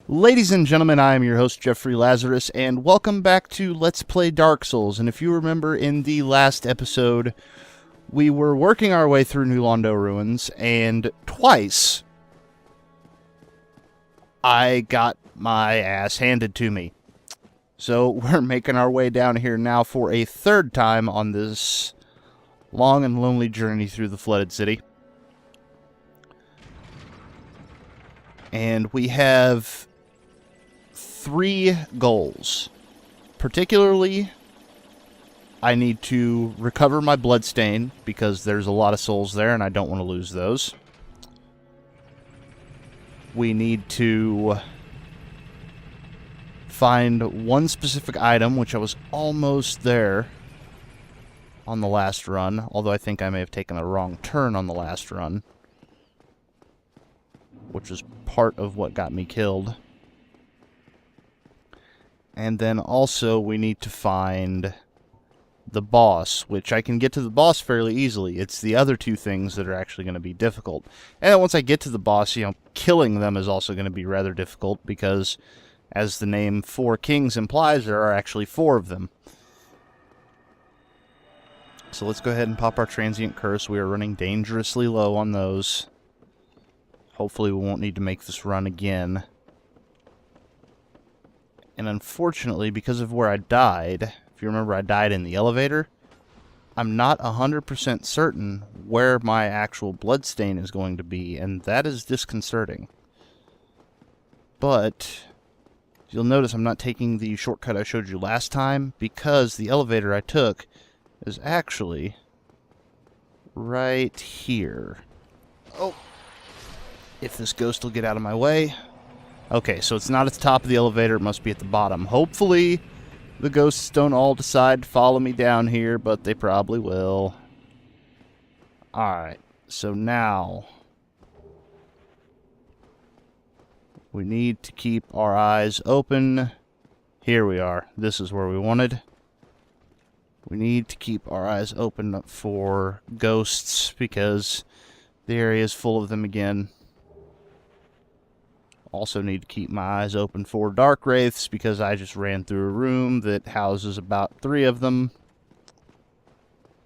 Ladies and gentlemen, I am your host, Jeffrey Lazarus, and welcome back to Let's Play Dark Souls. And if you remember in the last episode, we were working our way through New Londo ruins, and twice I got my ass handed to me. So we're making our way down here now for a third time on this long and lonely journey through the flooded city. And we have three goals. Particularly, I need to recover my bloodstain because there's a lot of souls there and I don't want to lose those. We need to find one specific item, which I was almost there on the last run, although I think I may have taken a wrong turn on the last run, which was part of what got me killed. And then also we need to find the boss, which I can get to the boss fairly easily. It's the other two things that are actually going to be difficult. And then once I get to the boss, killing them is also going to be rather difficult because, as the name Four Kings implies, there are actually four of them. So let's go ahead and pop our transient curse. We are running dangerously low on those. Hopefully we won't need to make this run again. And unfortunately, because of where I died, if you remember I died in the elevator, I'm not 100% certain where my actual bloodstain is going to be, and that is disconcerting. But you'll notice I'm not taking the shortcut I showed you last time, because the elevator I took is actually right here. Oh, if this ghost will get out of my way. Okay, so it's not at the top of the elevator, it must be at the bottom. Hopefully, the ghosts don't all decide to follow me down here, but they probably will. Alright, so now we need to keep our eyes open. Here we are. This is where we wanted. We need to keep our eyes open for ghosts because the area is full of them again. Also need to keep my eyes open for dark wraiths because I just ran through a room that houses about 3 of them.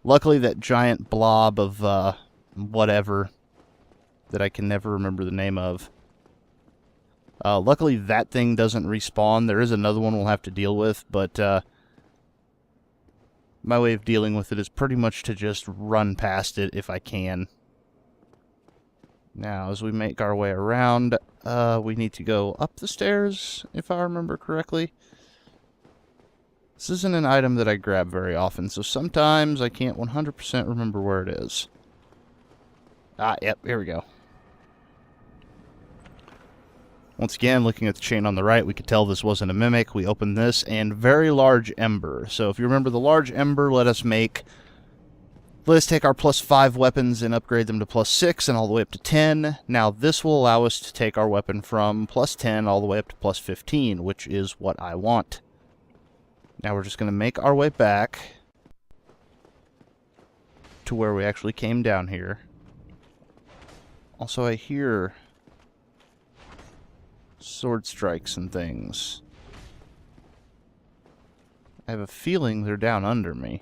Luckily that giant blob of whatever that I can never remember the name of. Luckily that thing doesn't respawn. There is another one we'll have to deal with, but my way of dealing with it is pretty much to just run past it if I can. Now, as we make our way around, we need to go up the stairs, if I remember correctly. This isn't an item that I grab very often, so sometimes I can't 100% remember where it is. Ah, yep, here we go. Once again, looking at the chain on the right, we could tell this wasn't a mimic. We opened this, and very large ember. So if you remember the large ember, let us take our +5 weapons and upgrade them to +6 and all the way up to 10. Now this will allow us to take our weapon from +10 all the way up to +15, which is what I want. Now we're just going to make our way back to where we actually came down here. Also, I hear sword strikes and things. I have a feeling they're down under me.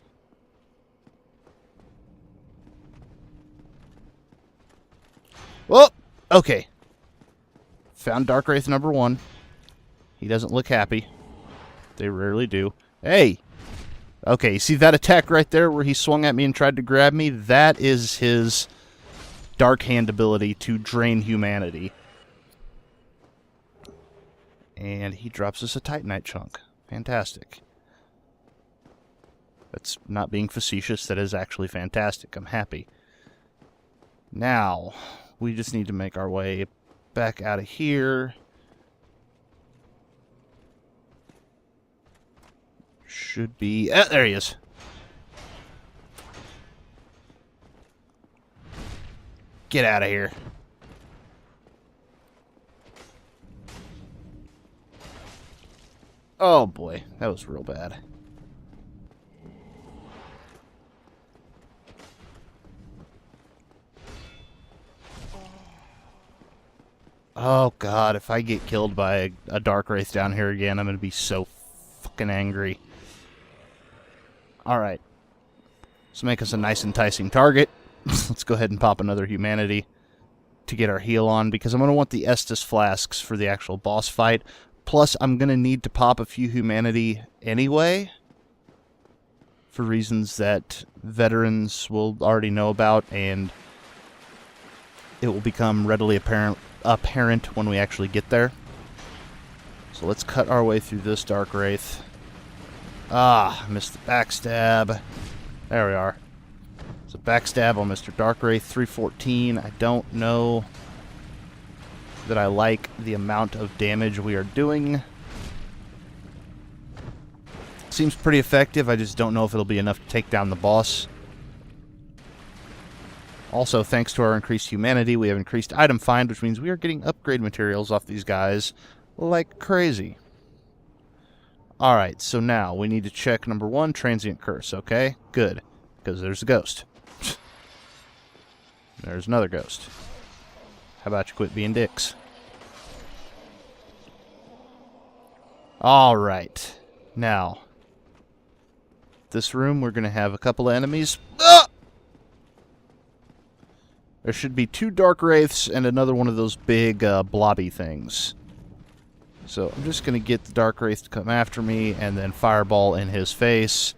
Well, okay. Found Dark Wraith number 1. He doesn't look happy. They rarely do. Hey! Okay, you see that attack right there where he swung at me and tried to grab me? That is his Dark Hand ability to drain humanity. And he drops us a Titanite chunk. Fantastic. That's not being facetious. That is actually fantastic. I'm happy. Now, we just need to make our way back out of here. Should be... there he is. Get out of here. Oh boy, that was real bad. Oh, God, if I get killed by a Dark Wraith down here again, I'm going to be so fucking angry. Alright. Let's make us a nice enticing target. Let's go ahead and pop another humanity to get our heal on, because I'm going to want the Estus flasks for the actual boss fight. Plus, I'm going to need to pop a few humanity anyway, for reasons that veterans will already know about, and it will become readily apparent when we actually get there. So let's cut our way through this Dark Wraith. Ah, missed the backstab. There we are. So backstab on Mr. Dark Wraith 314. I don't know that I like the amount of damage we are doing. Seems pretty effective, I just don't know if it'll be enough to take down the boss. Also, thanks to our increased humanity, we have increased item find, which means we are getting upgrade materials off these guys like crazy. Alright, so now we need to check number 1, transient curse, okay? Good, because there's a ghost. There's another ghost. How about you quit being dicks? Alright, now, this room we're going to have a couple of enemies. Ah! There should be 2 Dark Wraiths and another one of those big blobby things. So I'm just going to get the Dark Wraith to come after me and then fireball in his face.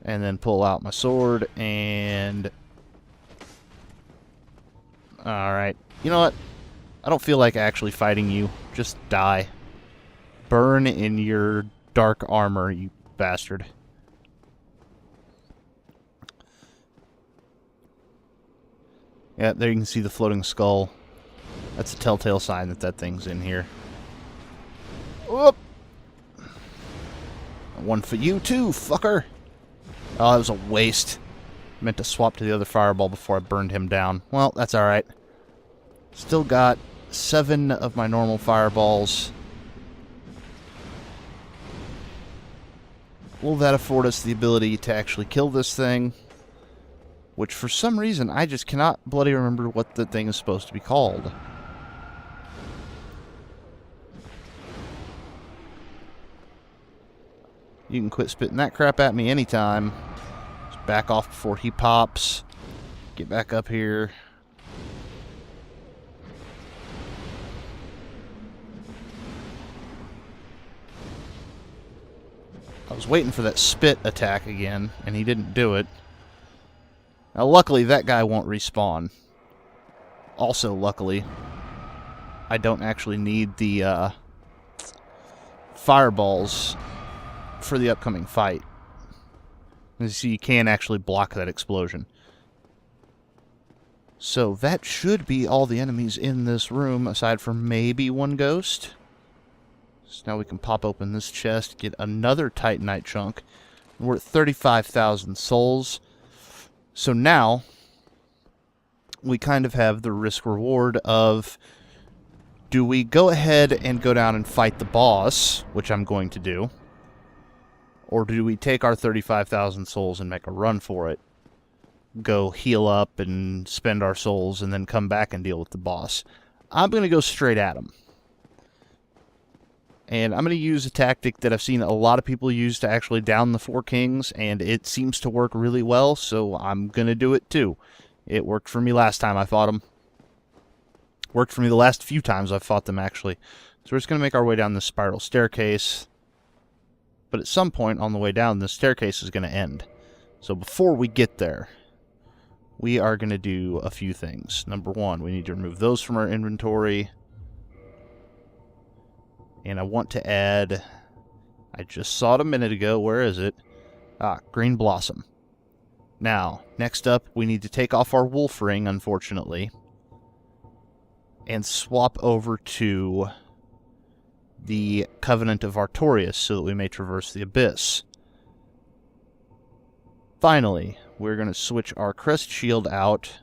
And then pull out my sword and... Alright. You know what? I don't feel like actually fighting you. Just die. Burn in your dark armor, you bastard. Yeah, there you can see the floating skull. That's a telltale sign that that thing's in here. Whoop! One for you too, fucker! Oh, that was a waste. Meant to swap to the other fireball before I burned him down. Well, that's alright. Still got 7 of my normal fireballs. Will that afford us the ability to actually kill this thing? Which, for some reason, I just cannot bloody remember what the thing is supposed to be called. You can quit spitting that crap at me anytime. Just back off before he pops. Get back up here. I was waiting for that spit attack again, and he didn't do it. Now, luckily, that guy won't respawn. Also, luckily, I don't actually need the fireballs for the upcoming fight. As you see, you can actually block that explosion. So that should be all the enemies in this room, aside from maybe one ghost. So now we can pop open this chest, get another Titanite chunk. We're at 35,000 souls. So now, we kind of have the risk-reward of, do we go ahead and go down and fight the boss, which I'm going to do, or do we take our 35,000 souls and make a run for it? Go heal up and spend our souls and then come back and deal with the boss. I'm going to go straight at him. And I'm going to use a tactic that I've seen a lot of people use to actually down the 4 kings, and it seems to work really well, so I'm going to do it too. It worked for me last time I fought them. Worked for me the last few times I've fought them, actually. So we're just going to make our way down this spiral staircase. But at some point on the way down, this staircase is going to end. So before we get there, we are going to do a few things. Number 1, we need to remove those from our inventory. And I want to add, I just saw it a minute ago, where is it? Ah, Green Blossom. Now, next up, we need to take off our wolf ring, unfortunately, and swap over to the Covenant of Artorias so that we may traverse the Abyss. Finally, we're going to switch our crest shield out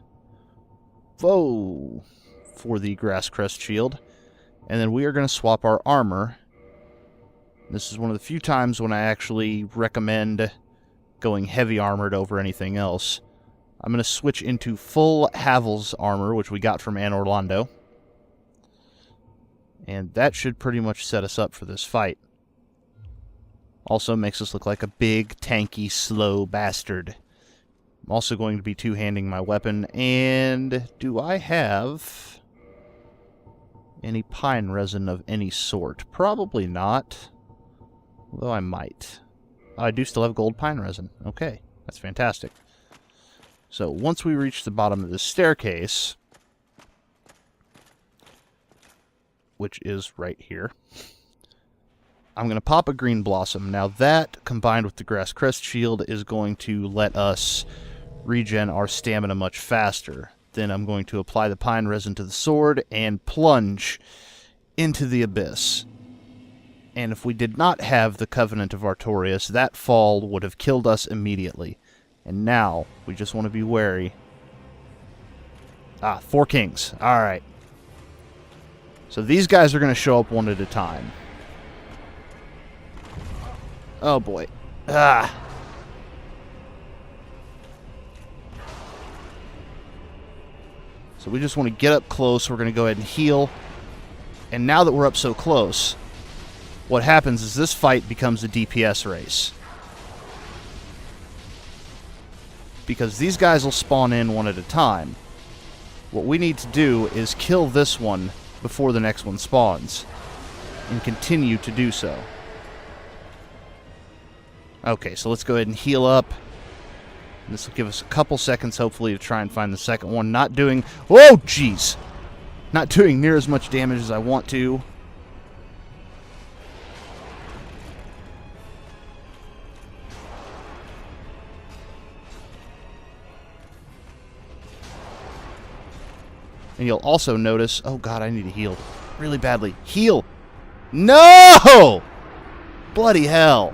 for the grass crest shield. And then we are going to swap our armor. This is one of the few times when I actually recommend going heavy armored over anything else. I'm going to switch into full Havel's armor, which we got from Anor Londo. And that should pretty much set us up for this fight. Also makes us look like a big, tanky, slow bastard. I'm also going to be two-handing my weapon. And do I have any pine resin of any sort? Probably not. Although I might. I do still have gold pine resin. Okay, that's fantastic. So once we reach the bottom of this staircase, which is right here, I'm going to pop a green blossom. Now that, combined with the grass crest shield, is going to let us regen our stamina much faster. Then I'm going to apply the pine resin to the sword and plunge into the abyss. And if we did not have the Covenant of Artorias, that fall would have killed us immediately. And now, we just want to be wary. Ah, 4 kings. Alright. So these guys are going to show up one at a time. Oh boy. Ah. So we just want to get up close. We're going to go ahead and heal. And now that we're up so close, what happens is this fight becomes a DPS race. Because these guys will spawn in one at a time. What we need to do is kill this one before the next one spawns. And continue to do so. Okay, so let's go ahead and heal up. This will give us a couple seconds, hopefully, to try and find the second one. Not doing... Whoa, jeez! Not doing near as much damage as I want to. And you'll also notice... Oh, God, I need to heal really badly. Heal! No! Bloody hell.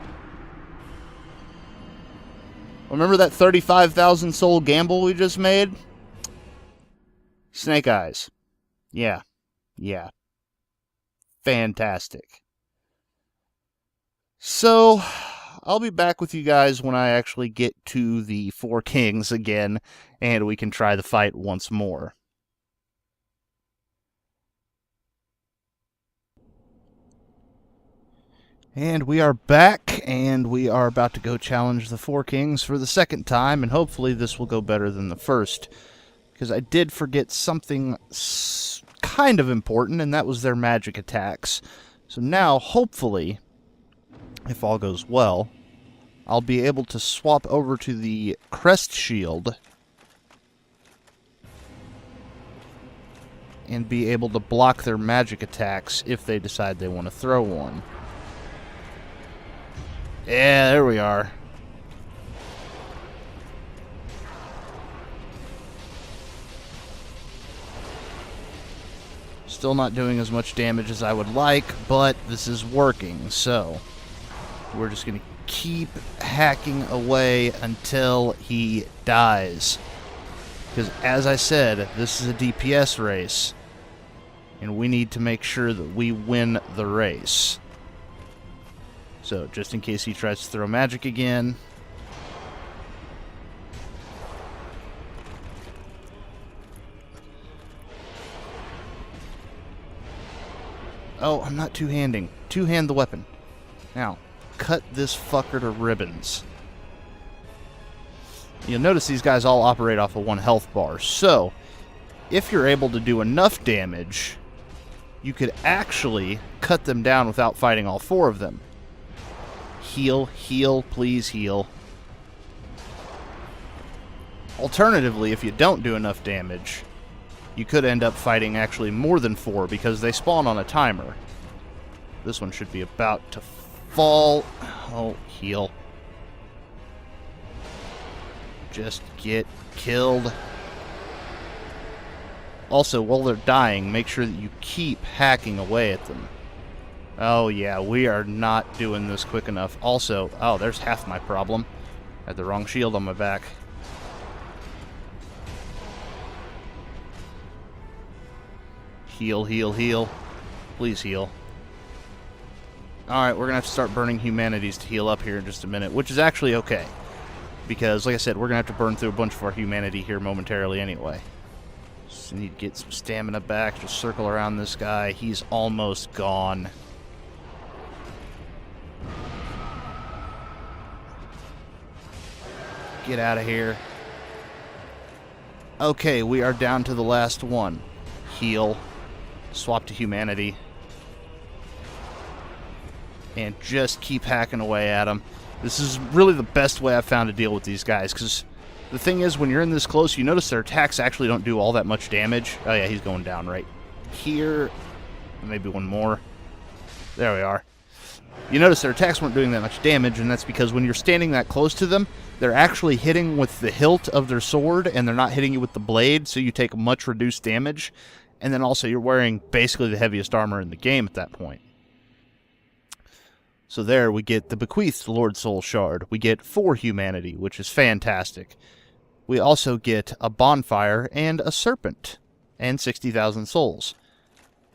Remember that 35,000 soul gamble we just made? Snake Eyes. Yeah. Yeah. Fantastic. So, I'll be back with you guys when I actually get to the 4 kings again, and we can try the fight once more. And we are back, and we are about to go challenge the 4 kings for the second time, and hopefully this will go better than the first. Because I did forget something kind of important, and that was their magic attacks. So now, hopefully, if all goes well, I'll be able to swap over to the crest shield and be able to block their magic attacks if they decide they want to throw one. Yeah, there we are. Still not doing as much damage as I would like, but this is working, so we're just going to keep hacking away until he dies. Because, as I said, this is a DPS race, and we need to make sure that we win the race. So, just in case he tries to throw magic again. Oh, I'm not two-handing. Two-hand the weapon. Now, cut this fucker to ribbons. You'll notice these guys all operate off of 1 health bar. So, if you're able to do enough damage, you could actually cut them down without fighting all 4 of them. Heal, heal, please heal. Alternatively, if you don't do enough damage, you could end up fighting actually more than 4 because they spawn on a timer. This one should be about to fall. Oh, heal. Just get killed. Also, while they're dying, make sure that you keep hacking away at them. Oh yeah, we are not doing this quick enough. Also, oh, there's half my problem. I had the wrong shield on my back. Heal, heal, heal. Please heal. Alright, we're going to have to start burning humanities to heal up here in just a minute, which is actually okay. Because, like I said, we're going to have to burn through a bunch of our humanity here momentarily anyway. Just need to get some stamina back. Just circle around this guy. He's almost gone. Get out of here. Okay, we are down to the last one. Heal. Swap to humanity. And just keep hacking away at him. This is really the best way I've found to deal with these guys, because the thing is, when you're in this close, you notice their attacks actually don't do all that much damage. Oh yeah, he's going down right here. Maybe one more. There we are. You notice their attacks weren't doing that much damage, and that's because when you're standing that close to them, they're actually hitting with the hilt of their sword, and they're not hitting you with the blade, so you take much reduced damage. And then also, you're wearing basically the heaviest armor in the game at that point. So there we get the Bequeathed Lord Soul Shard. We get 4 humanity, which is fantastic. We also get a bonfire and a serpent, and 60,000 souls.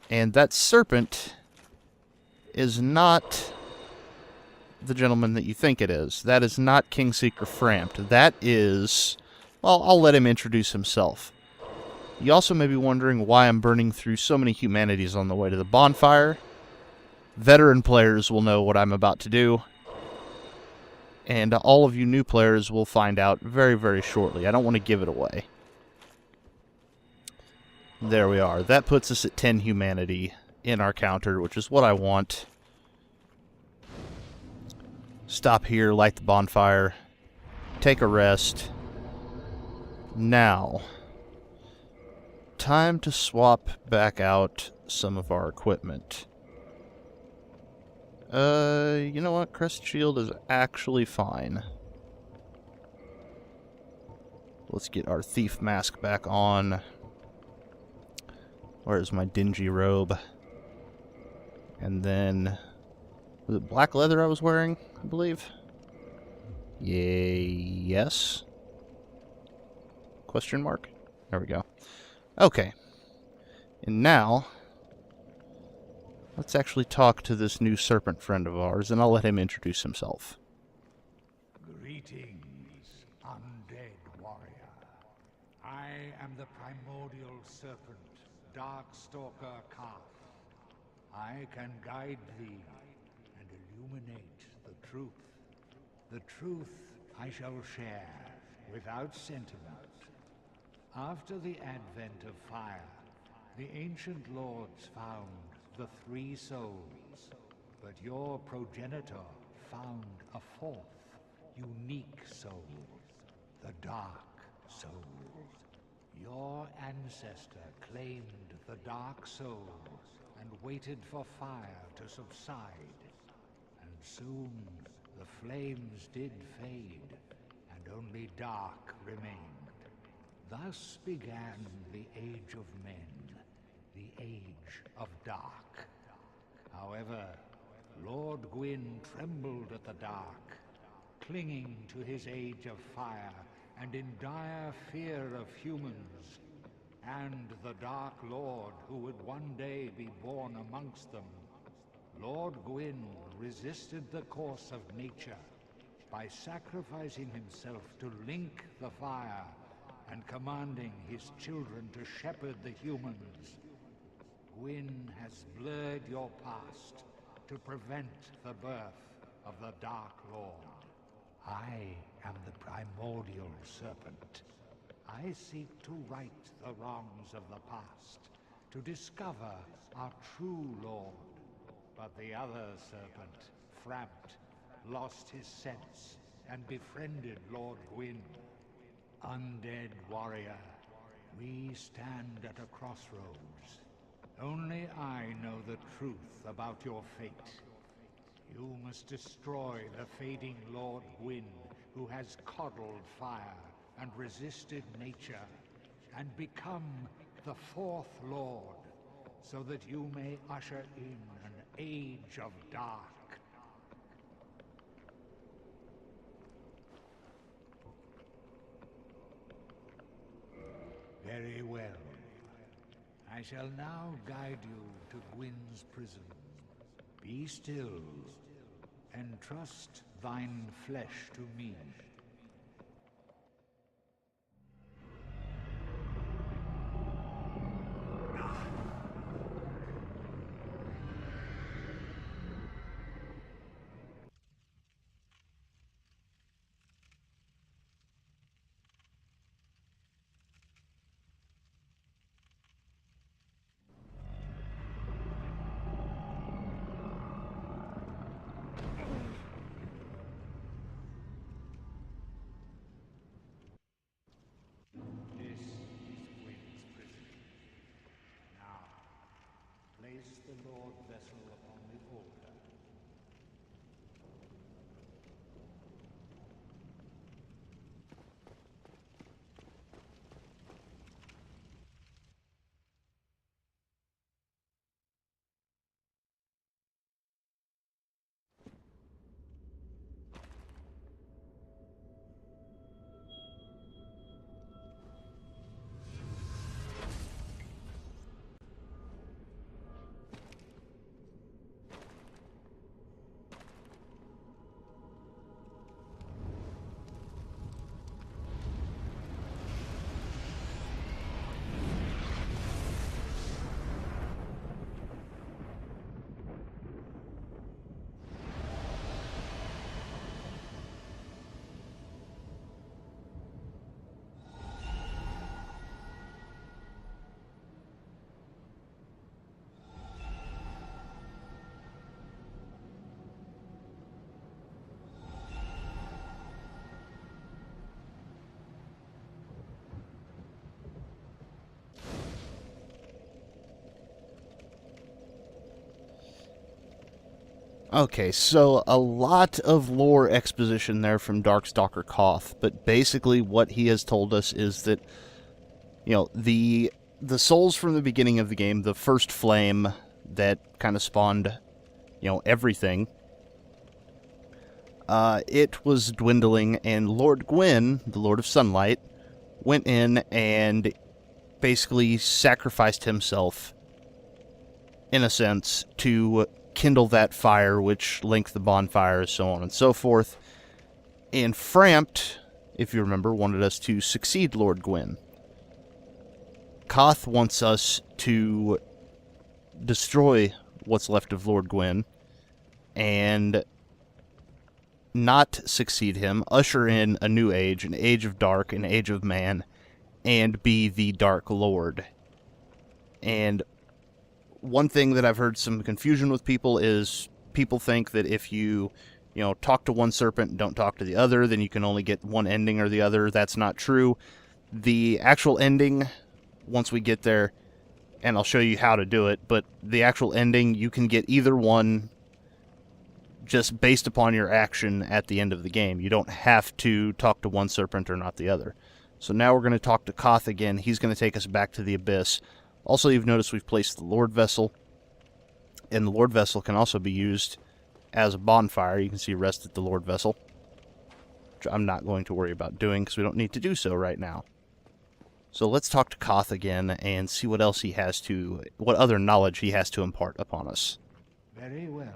And that serpent is not the gentleman that you think it is. That is not Kingseeker Frampt. That is... well, I'll let him introduce himself. You also may be wondering why I'm burning through so many humanities on the way to the bonfire. Veteran players will know what I'm about to do. And all of you new players will find out very, very shortly. I don't want to give it away. There we are. That puts us at 10 humanity in our counter, which is what I want. Stop here, light the bonfire, take a rest. Now, time to swap back out some of our equipment. You know what? Crest Shield is actually fine. Let's get our Thief Mask back on. Where's my dingy robe? And then... was it black leather I was wearing, I believe? Yes? Question mark? There we go. Okay. And now... let's actually talk to this new serpent friend of ours, and I'll let him introduce himself. Greetings, undead warrior. I am the primordial serpent, Darkstalker Kaf. I can guide thee and illuminate the truth. The truth I shall share without sentiment. After the advent of fire, the ancient lords found the 3 souls, but your progenitor found a 4th, unique soul, the Dark Soul. Your ancestor claimed the Dark Soul and waited for fire to subside, and soon the flames did fade, and only dark remained. Thus began the Age of Men, the Age of Dark. However, Lord Gwyn trembled at the dark, clinging to his Age of Fire and in dire fear of humans, and the Dark Lord who would one day be born amongst them. Lord Gwyn resisted the course of nature by sacrificing himself to link the fire and commanding his children to shepherd the humans. Gwyn has blurred your past to prevent the birth of the Dark Lord. I am the primordial serpent. I seek to right the wrongs of the past, to discover our true Lord. But the other serpent, Frampt, lost his sense and befriended Lord Gwyn. Undead warrior, we stand at a crossroads. Only I know the truth about your fate. You must destroy the fading Lord Gwyn, who has coddled fire and resisted nature, and become the 4th Lord, so that you may usher in an age of dark. Very well. I shall now guide you to Gwyn's prison. Be still, and trust thine flesh to me. sword vessel upon the altar. Okay, so a lot of lore exposition there from Darkstalker Koth, but basically what he has told us is that, you know, the souls from the beginning of the game, the first flame that kind of spawned, you know, everything, it was dwindling, and Lord Gwyn, the Lord of Sunlight, went in and basically sacrificed himself, in a sense, to kindle that fire, which linked the bonfires, so on and so forth. And Frampt, if you remember, wanted us to succeed Lord Gwyn. Koth wants us to destroy what's left of Lord Gwyn and not succeed him, usher in a new age, an age of dark, an age of man, and be the Dark Lord. And one thing that I've heard some confusion with people is people think that if you talk to one serpent and don't talk to the other, then you can only get one ending or the other. That's not true. The actual ending, once we get there, and I'll show you how to do it, but the actual ending, you can get either one just based upon your action at the end of the game. You don't have to talk to one serpent or not the other. So now we're going to talk to Koth again. He's going to take us back to the Abyss. Also, you've noticed we've placed the Lord Vessel, and the Lord Vessel can also be used as a bonfire. You can see rest at the Lord Vessel, which I'm not going to worry about doing because we don't need to do so right now. So let's talk to Koth again and see what else he has to, what other knowledge he has to impart upon us. Very well.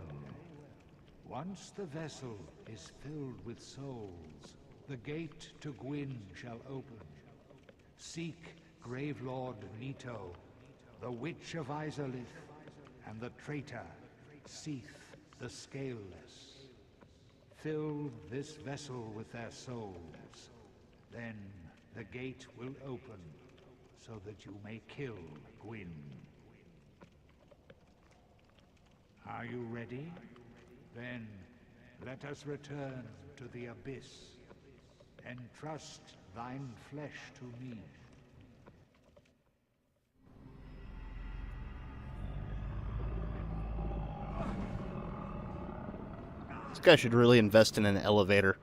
Once the vessel is filled with souls, the gate to Gwyn shall open. Seek Gravelord Nito, the Witch of Izalith, and the traitor, Seath the Scaleless. Fill this vessel with their souls. Then the gate will open, so that you may kill Gwyn. Are you ready? Then let us return to the Abyss. Entrust thine flesh to me. This guy should really invest in an elevator.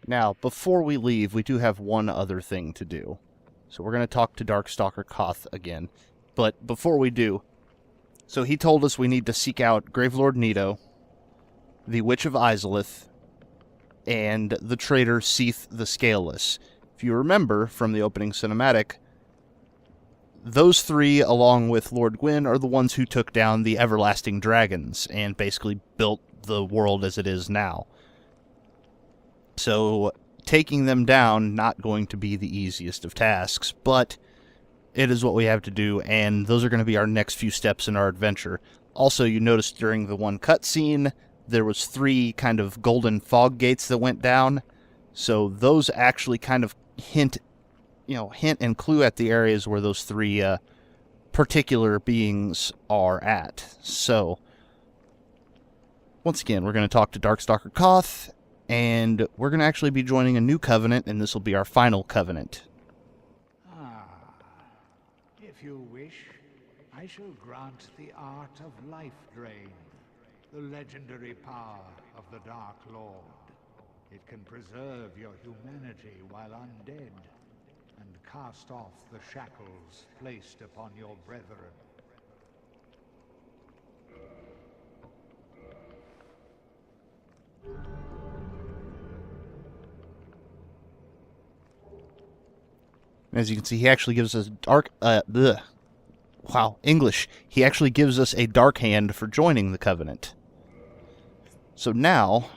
Now, before we leave, we do have one other thing to do. So we're going to talk to Darkstalker Koth again. But before we do, so he told us we need to seek out Gravelord Nito, the Witch of Izalith, and the traitor Seath the Scaleless. If you remember from the opening cinematic, those three, along with Lord Gwyn, are the ones who took down the Everlasting Dragons and basically built the world as it is now. So, taking them down, not going to be the easiest of tasks, but it is what we have to do, and those are going to be our next few steps in our adventure. Also, you noticed during the one cutscene, there was 3 kind of golden fog gates that went down, so those actually kind of hint and clue at the areas where those 3 particular beings are at. So, once again, we're going to talk to Darkstalker Koth, and we're going to actually be joining a new covenant, and this will be our final covenant. If you wish, I shall grant the art of life drain, the legendary power of the Dark Lord. It can preserve your humanity while undead, and cast off the shackles placed upon your brethren. As you can see, he actually gives us English. He actually gives us a dark hand for joining the Covenant. So now,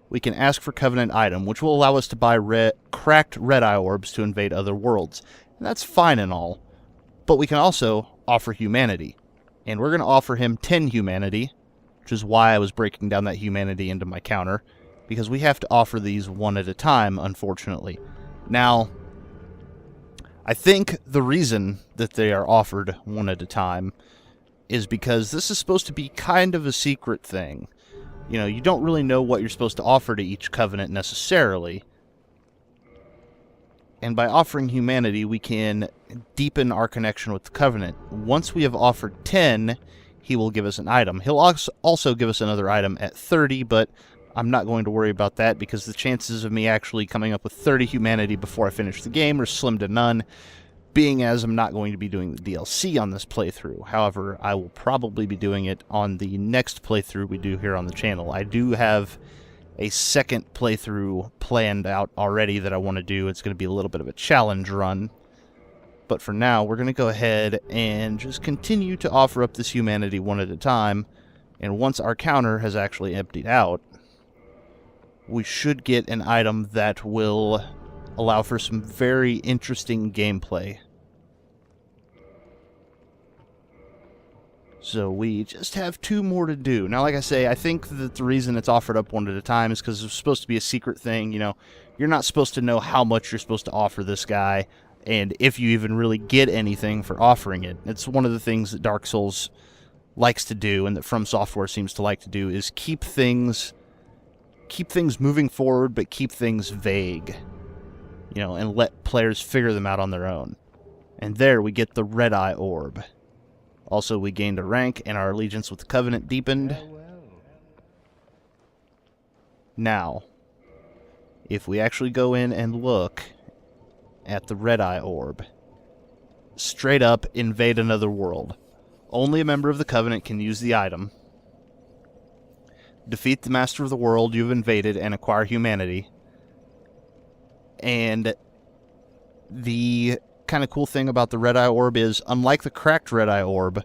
we can ask for Covenant item, which will allow us to buy cracked red-eye orbs to invade other worlds. And that's fine and all, but we can also offer humanity. And we're going to offer him 10 humanity, which is why I was breaking down that humanity into my counter, because we have to offer these one at a time, unfortunately. Now, I think the reason that they are offered one at a time is because this is supposed to be kind of a secret thing. You know, you don't really know what you're supposed to offer to each covenant necessarily. And by offering humanity, we can deepen our connection with the covenant. Once we have offered 10, he will give us an item. He'll also give us another item at 30, but I'm not going to worry about that because the chances of me actually coming up with 30 humanity before I finish the game are slim to none, being as I'm not going to be doing the DLC on this playthrough. However, I will probably be doing it on the next playthrough we do here on the channel. I do have a second playthrough planned out already that I want to do. It's going to be a little bit of a challenge run. But for now, we're going to go ahead and just continue to offer up this humanity one at a time. And once our counter has actually emptied out, we should get an item that will allow for some very interesting gameplay. So we just have 2 more to do. Now, like I say, I think that the reason it's offered up one at a time is because it's supposed to be a secret thing. You know, you're not supposed to know how much you're supposed to offer this guy, and if you even really get anything for offering it. It's one of the things that Dark Souls likes to do, and that From Software seems to like to do, is keep things moving forward, but keep things vague. You know, and let players figure them out on their own. And there we get the red-eye orb. Also, we gained a rank, and our allegiance with the Covenant deepened. Now, if we actually go in and look at the red-eye orb, straight up invade another world. Only a member of the Covenant can use the item. Defeat the Master of the World you've invaded and acquire humanity. And the kind of cool thing about the red-eye orb is, unlike the cracked red-eye orb,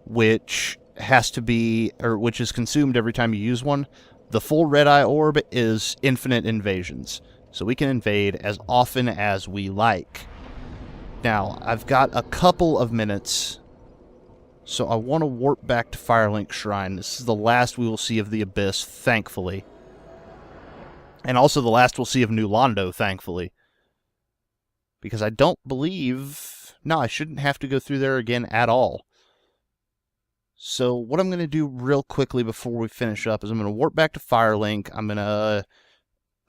which is consumed every time you use one, the full red-eye orb is infinite invasions. So we can invade as often as we like. Now, I've got a couple of minutes, so I want to warp back to Firelink Shrine. This is the last we will see of the Abyss, thankfully. And also the last we'll see of New Londo, thankfully. Because I don't believe... No, I shouldn't have to go through there again at all. So what I'm going to do real quickly before we finish up is I'm going to warp back to Firelink. I'm going to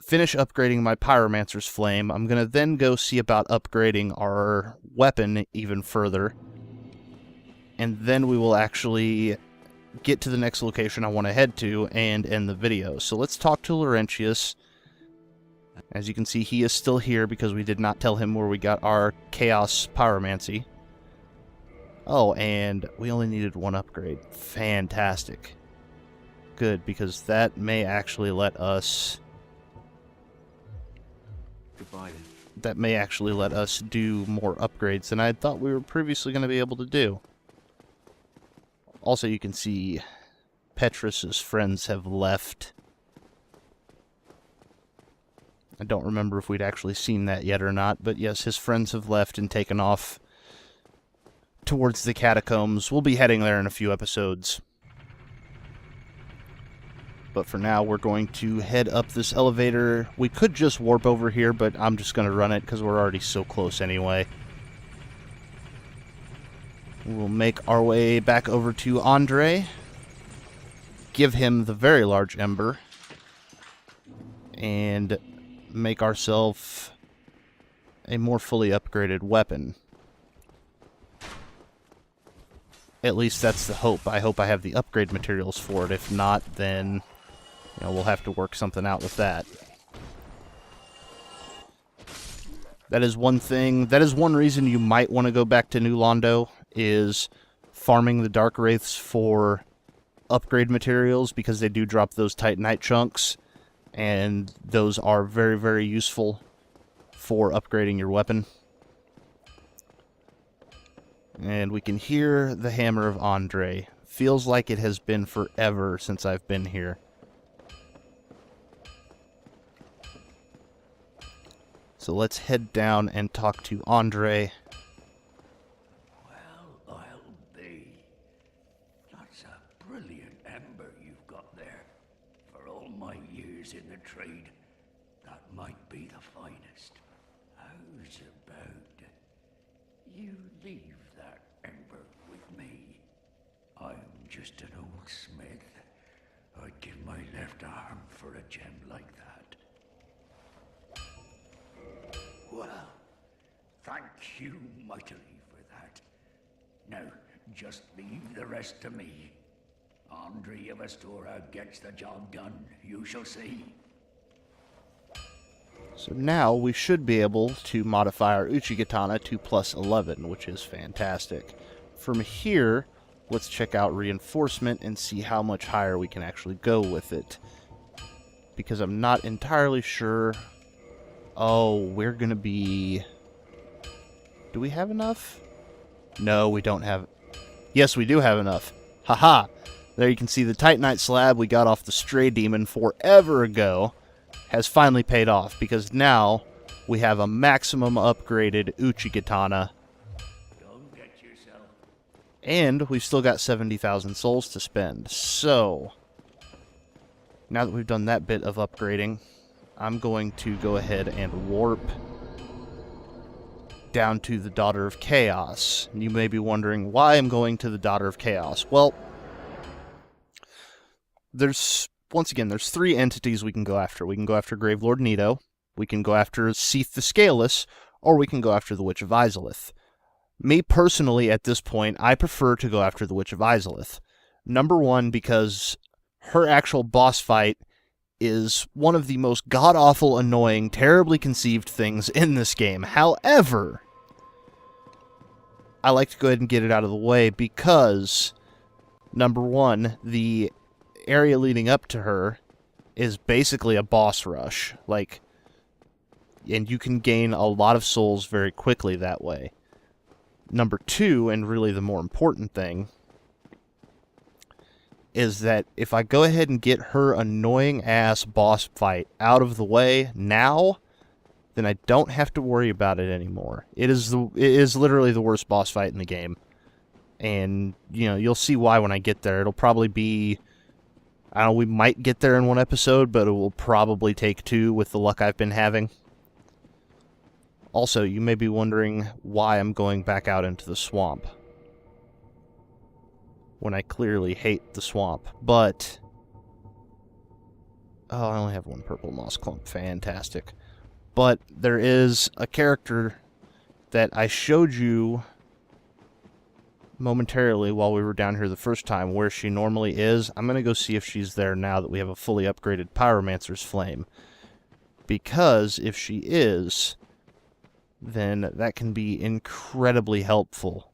finish upgrading my Pyromancer's Flame. I'm going to then go see about upgrading our weapon even further. And then we will actually get to the next location I want to head to and end the video. So let's talk to Laurentius. As you can see, he is still here because we did not tell him where we got our Chaos Pyromancy. Oh, and we only needed 1 upgrade. Fantastic. Good, because that may actually let us... Goodbye, then. That may actually let us do more upgrades than I had thought we were previously going to be able to do. Also, you can see Petrus's friends have left. I don't remember if we'd actually seen that yet or not, but yes, his friends have left and taken off towards the catacombs. We'll be heading there in a few episodes. But for now, we're going to head up this elevator. We could just warp over here, but I'm just going to run it because we're already so close anyway. We'll make our way back over to Andre, give him the very large ember, and make ourselves a more fully upgraded weapon. At least that's the hope. I hope I have the upgrade materials for it. If not, then we'll have to work something out with that. That is one thing. That is one reason you might want to go back to New Londo, is farming the Dark Wraiths for upgrade materials, because they do drop those Titanite chunks, and those are very, very useful for upgrading your weapon. And we can hear the hammer of Andre. Feels like it has been forever since I've been here. So let's head down and talk to Andre. Well, I'll be. That's a brilliant ember you've got there. For all my years in the trade, that might be the finest. How's about you leave that ember with me? I'm just an old smith. I'd give my left arm for a gem like that. Well, thank you mightily for that. Now, just leave the rest to me. Andre of Astora gets the job done, you shall see. So now we should be able to modify our Uchigatana to +11, which is fantastic. From here, let's check out reinforcement and see how much higher we can actually go with it. Because I'm not entirely sure. Oh, we're going to be... Do we have enough? No, we don't have... Yes, we do have enough. Haha! There you can see the Titanite slab we got off the Stray Demon forever ago has finally paid off, because now we have a maximum upgraded Uchigatana. Don't get yourself. And we've still got 70,000 souls to spend. So, now that we've done that bit of upgrading, I'm going to go ahead and warp down to the Daughter of Chaos. You may be wondering why I'm going to the Daughter of Chaos. Well, once again, there's 3 entities we can go after. We can go after Gravelord Nito, we can go after Seath the Scaleless, or we can go after the Witch of Izalith. Me personally, at this point, I prefer to go after the Witch of Izalith. Number one, because her actual boss fight is one of the most god-awful, annoying, terribly conceived things in this game. However, I like to go ahead and get it out of the way because, number one, the area leading up to her is basically a boss rush. And you can gain a lot of souls very quickly that way. Number two, and really the more important thing, is that if I go ahead and get her annoying-ass boss fight out of the way now, then I don't have to worry about it anymore. It is literally the worst boss fight in the game. And, you'll see why when I get there. It'll probably be... I don't know, we might get there in one episode, but it will probably take 2 with the luck I've been having. Also, you may be wondering why I'm going back out into the swamp when I clearly hate the swamp, but... Oh, I only have 1 purple moss clump. Fantastic. But there is a character that I showed you momentarily while we were down here the first time, where she normally is. I'm going to go see if she's there now that we have a fully upgraded Pyromancer's Flame. Because if she is, then that can be incredibly helpful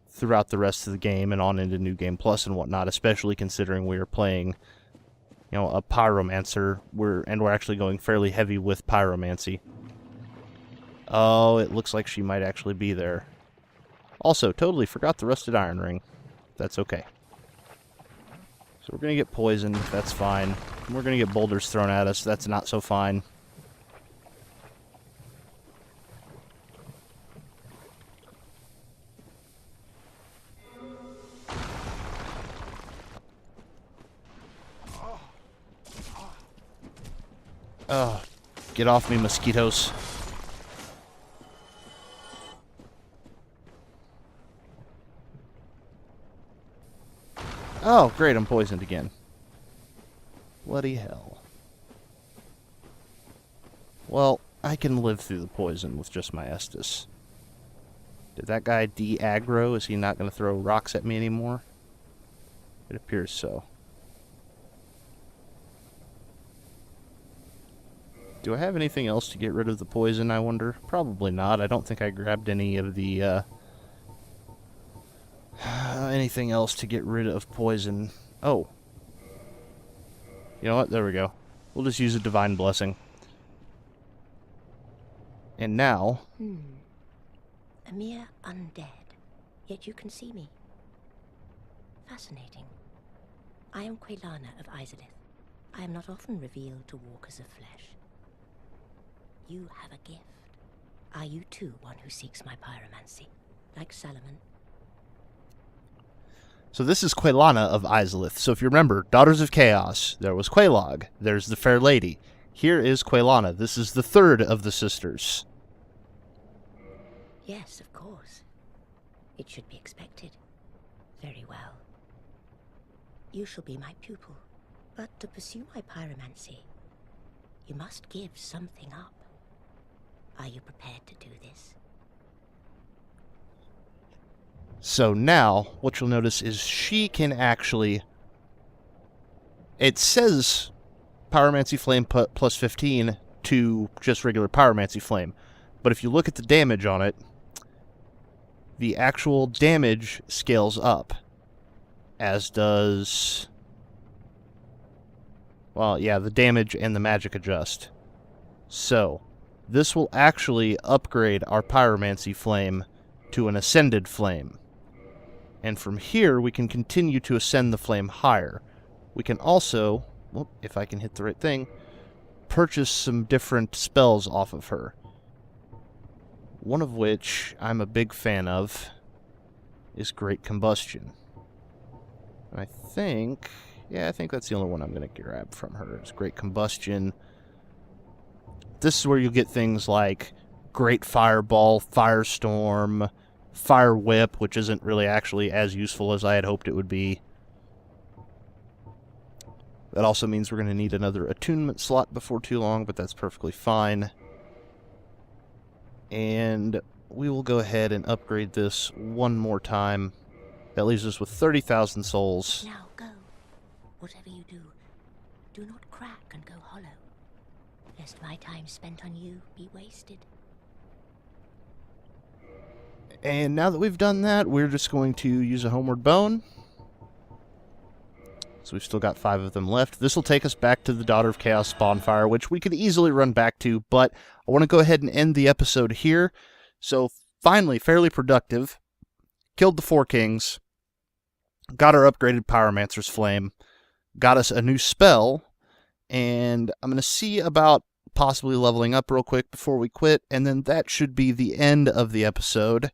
throughout the rest of the game and on into New Game Plus and whatnot, especially considering we are playing, a Pyromancer, and we're actually going fairly heavy with Pyromancy. Oh, it looks like she might actually be there. Also, totally forgot the Rusted Iron Ring. That's okay. So we're going to get poisoned, that's fine. And we're going to get boulders thrown at us, that's not so fine. Oh, get off me, mosquitoes. Oh, great, I'm poisoned again. Bloody hell. Well, I can live through the poison with just my Estus. Did that guy de-aggro? Is he not going to throw rocks at me anymore? It appears so. Do I have anything else to get rid of the poison, I wonder? Probably not. I don't think I grabbed any of the, anything else to get rid of poison. Oh. You know what? There we go. We'll just use a Divine Blessing. And now... A mere undead, yet you can see me. Fascinating. I am Quelana of Izalith. I am not often revealed to walkers of flesh. You have a gift. Are you too one who seeks my pyromancy, like Salomon? So this is Quelana of Izalith. So if you remember, Daughters of Chaos, there was Quelog. There's the Fair Lady. Here is Quelana. This is the third of the sisters. Yes, of course. It should be expected. Very well. You shall be my pupil. But to pursue my pyromancy, you must give something up. Are you prepared to do this? So now, what you'll notice is she can actually... It says Pyromancy Flame plus 15 to just regular Pyromancy Flame. But if you look at the damage on it, the actual damage scales up. As does... Well, yeah, the damage and the magic adjust. So, this will actually upgrade our Pyromancy Flame to an Ascended Flame. And from here, we can continue to ascend the flame higher. We can also, well, if I can hit the right thing, purchase some different spells off of her. One of which I'm a big fan of is Great Combustion. I think that's the only one I'm going to grab from her, is Great Combustion. This is where you'll get things like Great Fireball, Firestorm, Fire Whip, which isn't really actually as useful as I had hoped it would be. That also means we're going to need another attunement slot before too long, but that's perfectly fine. And we will go ahead and upgrade this one more time. That leaves us with 30,000 souls. Now go. Whatever you do, do not crack and go hollow, lest my time spent on you be wasted. And now that we've done that, we're just going to use a Homeward Bone. So we've still got 5 of them left. This will take us back to the Daughter of Chaos Spawnfire, which we could easily run back to, but I want to go ahead and end the episode here. So finally, fairly productive. Killed the 4 kings. Got our upgraded Pyromancer's Flame. Got us a new spell. And I'm going to see about possibly leveling up real quick before we quit, and then that should be the end of the episode.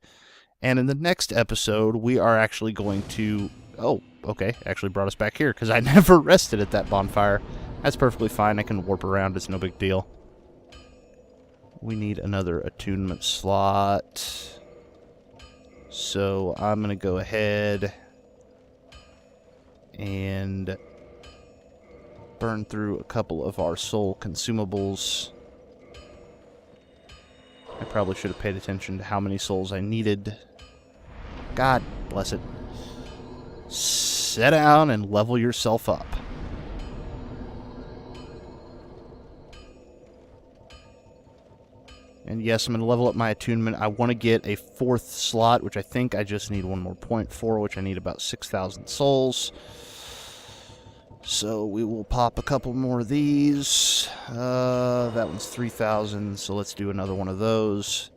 And in the next episode, we are actually going to... Oh, okay, actually brought us back here, because I never rested at that bonfire. That's perfectly fine, I can warp around, it's no big deal. We need another attunement slot. So I'm going to go ahead and burn through a couple of our soul consumables. I probably should have paid attention to how many souls I needed. God bless it. Sit down and level yourself up. And yes, I'm going to level up my attunement. I want to get a 4th slot, which I think I just need one more point for, which I need about 6,000 souls. So we will pop a couple more of these. That one's 3,000, so let's do another one of those.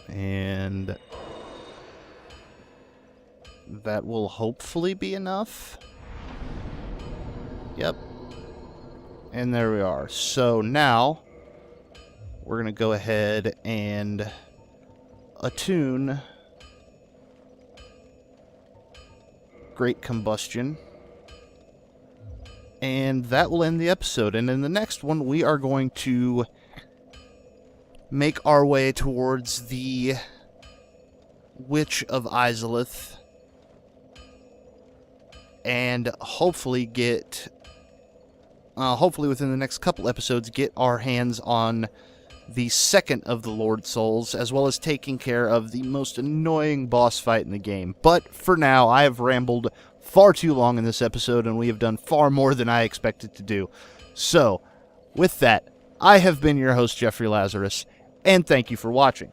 And that will hopefully be enough. Yep. And there we are. So now we're going to go ahead and attune Great Combustion. And that will end the episode. And in the next one, we are going to make our way towards the Witch of Izalith and hopefully within the next couple episodes, get our hands on the second of the Lord Souls, as well as taking care of the most annoying boss fight in the game. But for now, I have rambled far too long in this episode, and we have done far more than I expected to do. So, with that, I have been your host, Jeffrey Lazarus, and thank you for watching.